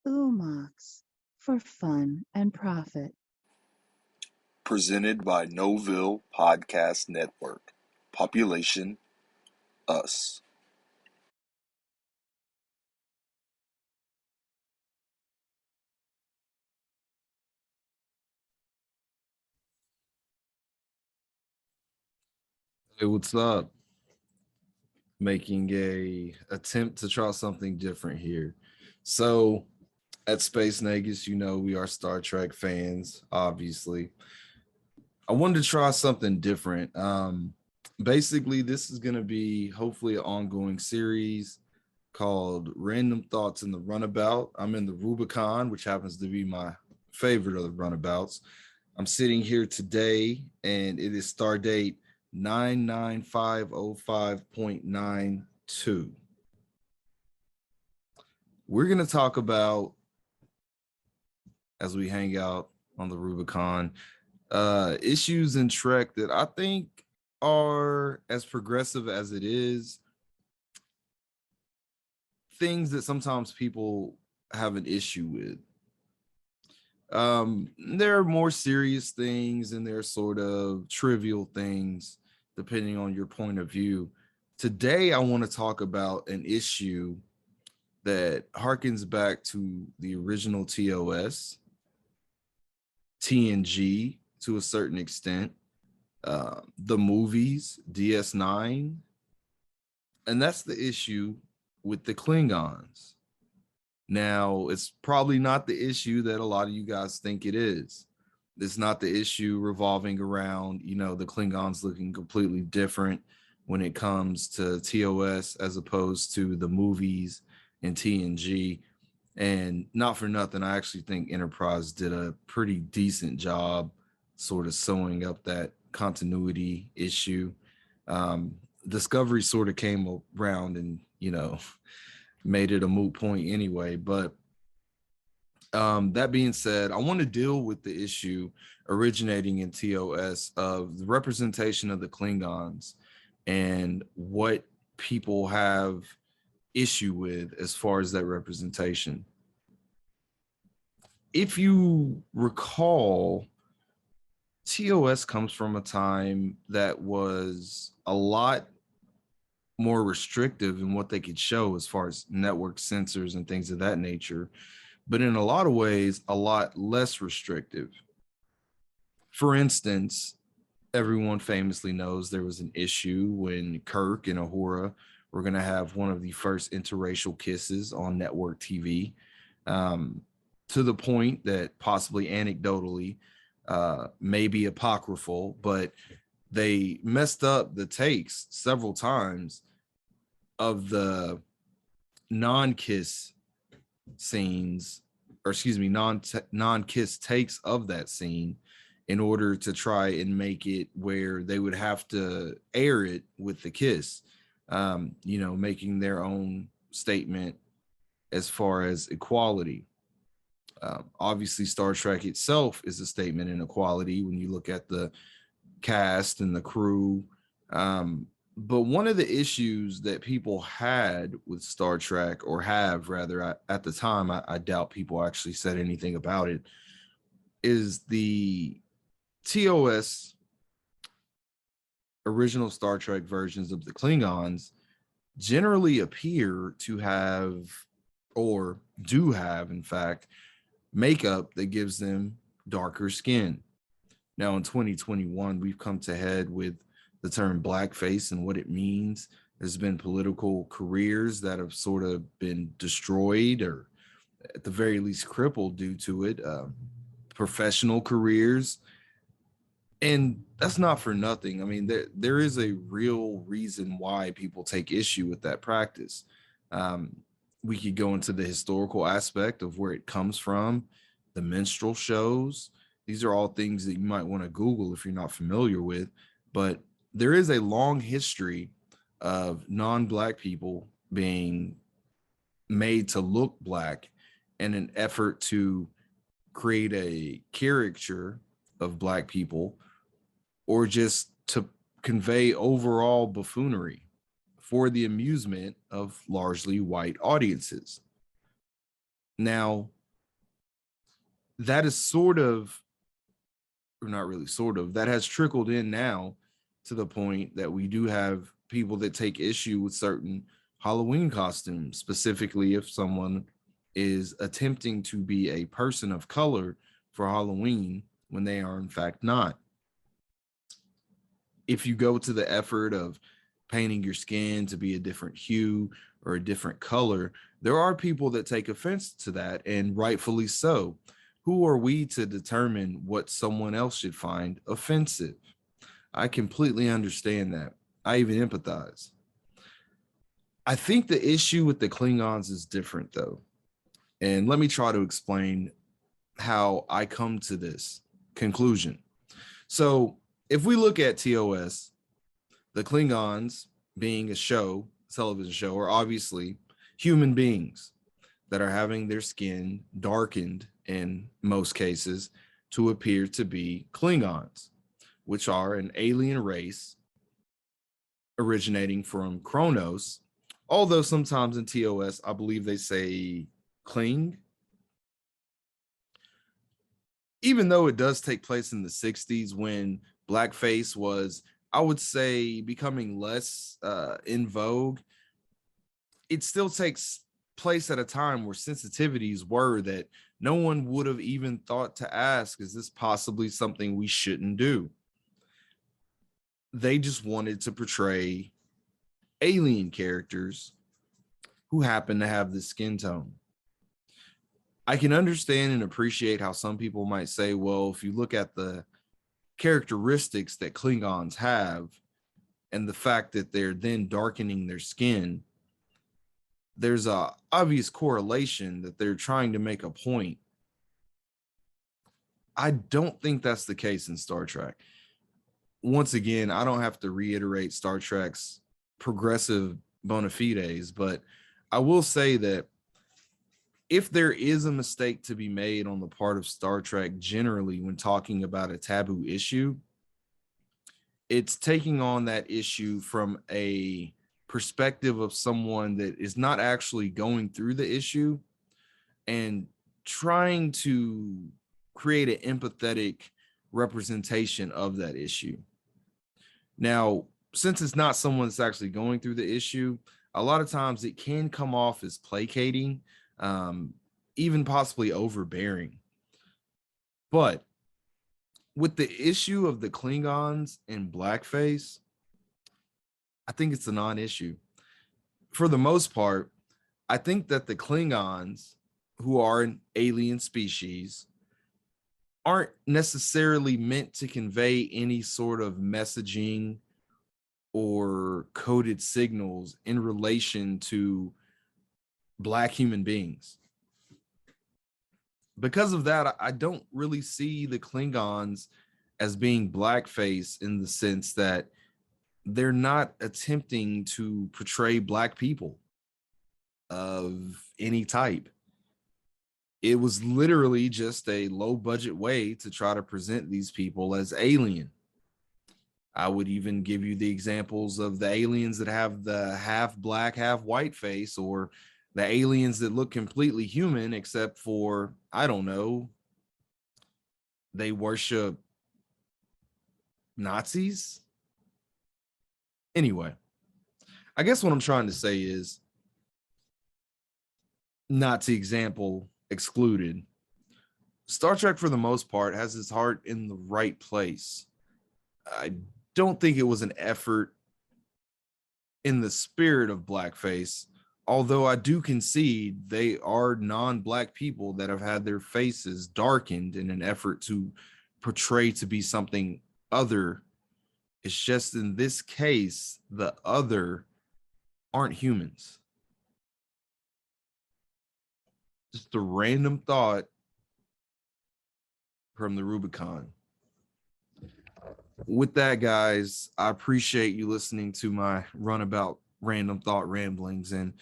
Umox for fun and profit. Presented by Noville Podcast Network. Population Us. Hey, what's up? Making a attempt to try something different here. So at Space Negus, we are Star Trek fans, obviously. I wanted to try something different. Basically, this is going to be hopefully an ongoing series called Random Thoughts in the Runabout. I'm in the Rubicon, which happens to be my favorite of the runabouts. I'm sitting here today, and it is star date 99505.92. We're going to talk about, as we hang out on the Rubicon, issues in Trek that I think are as progressive as it is. Things that sometimes people have an issue with. There are more serious things and there are sort of trivial things depending on your point of view. Today, I want to talk about an issue that harkens back to the original TOS, TNG to a certain extent, the movies, DS9, and that's the issue with the Klingons. Now, it's probably not the issue that a lot of you guys think it is. It's not the issue revolving around, the Klingons looking completely different when it comes to TOS as opposed to the movies and TNG. And not for nothing, I actually think Enterprise did a pretty decent job sort of sewing up that continuity issue. Discovery sort of came around and, made it a moot point anyway. But that being said, I want to deal with the issue originating in TOS of the representation of the Klingons and what people have issue with as far as that representation. If you recall, TOS comes from a time that was a lot more restrictive in what they could show as far as network censors and things of that nature, but in a lot of ways, a lot less restrictive. For instance, everyone famously knows there was an issue when Kirk and Uhura were going to have one of the first interracial kisses on network TV, to the point that possibly anecdotally, maybe apocryphal, but they messed up the takes several times of the non-kiss scenes, or excuse me, non-kiss takes of that scene in order to try and make it where they would have to air it with the kiss, making their own statement as far as equality. Obviously, Star Trek itself is a statement in equality when you look at the cast and the crew. But one of the issues that people had with Star Trek, or have rather, at the time, I doubt people actually said anything about it, is the TOS original Star Trek versions of the Klingons generally appear to have, or do have, in fact, makeup that gives them darker skin. Now, in 2021, we've come to head with the term blackface and what it means. There's been political careers that have sort of been destroyed, or at the very least crippled due to it, professional careers. And that's not for nothing. I mean, there is a real reason why people take issue with that practice. We could go into the historical aspect of where it comes from, the minstrel shows. These are all things that you might want to Google if you're not familiar with, but there is a long history of non-Black people being made to look Black in an effort to create a caricature of Black people, or just to convey overall buffoonery for the amusement of largely white audiences. Now, that is sort of, or not really sort of, that has trickled in now to the point that we do have people that take issue with certain Halloween costumes, specifically if someone is attempting to be a person of color for Halloween when they are in fact not. If you go to the effort of painting your skin to be a different hue or a different color, there are people that take offense to that, and rightfully so. Who are we to determine what someone else should find offensive? I completely understand that. I even empathize. I think the issue with the Klingons is different, though. And let me try to explain how I come to this conclusion. So, if we look at TOS, the Klingons, being a show, television show, are obviously human beings that are having their skin darkened in most cases to appear to be Klingons, which are an alien race originating from Kronos. Although sometimes in TOS, I believe they say Kling, even though it does take place in the 60s when blackface was, I would say, becoming less in vogue. It still takes place at a time where sensitivities were that no one would have even thought to ask, is this possibly something we shouldn't do? They just wanted to portray alien characters who happen to have this skin tone. I can understand and appreciate how some people might say, well, if you look at the characteristics that Klingons have and the fact that they're then darkening their skin, there's a obvious correlation that they're trying to make a point. I don't think that's the case in Star Trek. Once again, I don't have to reiterate Star Trek's progressive bona fides, but I will say that if there is a mistake to be made on the part of Star Trek generally when talking about a taboo issue, it's taking on that issue from a perspective of someone that is not actually going through the issue and trying to create an empathetic representation of that issue. Now, since it's not someone that's actually going through the issue, a lot of times it can come off as placating, even possibly overbearing. But with the issue of the Klingons in blackface, I think it's a non-issue. For the most part, I think that the Klingons, who are an alien species, aren't necessarily meant to convey any sort of messaging or coded signals in relation to Black human beings. Because of that, I don't really see the Klingons as being blackface in the sense that they're not attempting to portray Black people of any type. It was literally just a low budget way to try to present these people as alien. I would even give you the examples of the aliens that have the half black, half white face, or the aliens that look completely human, except for, I don't know, they worship Nazis. Anyway, I guess what I'm trying to say is, Nazi example excluded, Star Trek for the most part has its heart in the right place. I don't think it was an effort in the spirit of blackface, although I do concede they are non-Black people that have had their faces darkened in an effort to portray to be something other. It's just in this case, the other aren't humans. Just a random thought from the Rubicon. With that, guys, I appreciate you listening to my Runabout random thought ramblings, and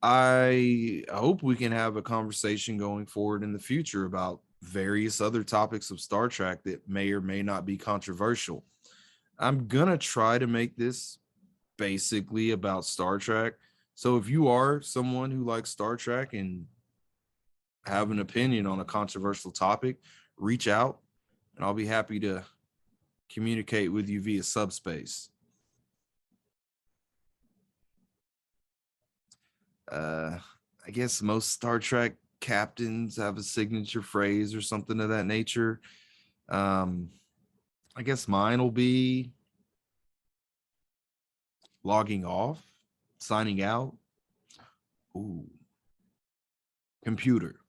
I hope we can have a conversation going forward in the future about various other topics of Star Trek that may or may not be controversial. I'm gonna try to make this basically about Star Trek, So if you are someone who likes Star Trek and have an opinion on a controversial topic, reach out and I'll be happy to communicate with you via subspace. I guess most Star Trek captains have a signature phrase or something of that nature. I guess mine will be logging off, signing out. Ooh, computer,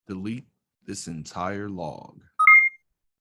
delete this entire log.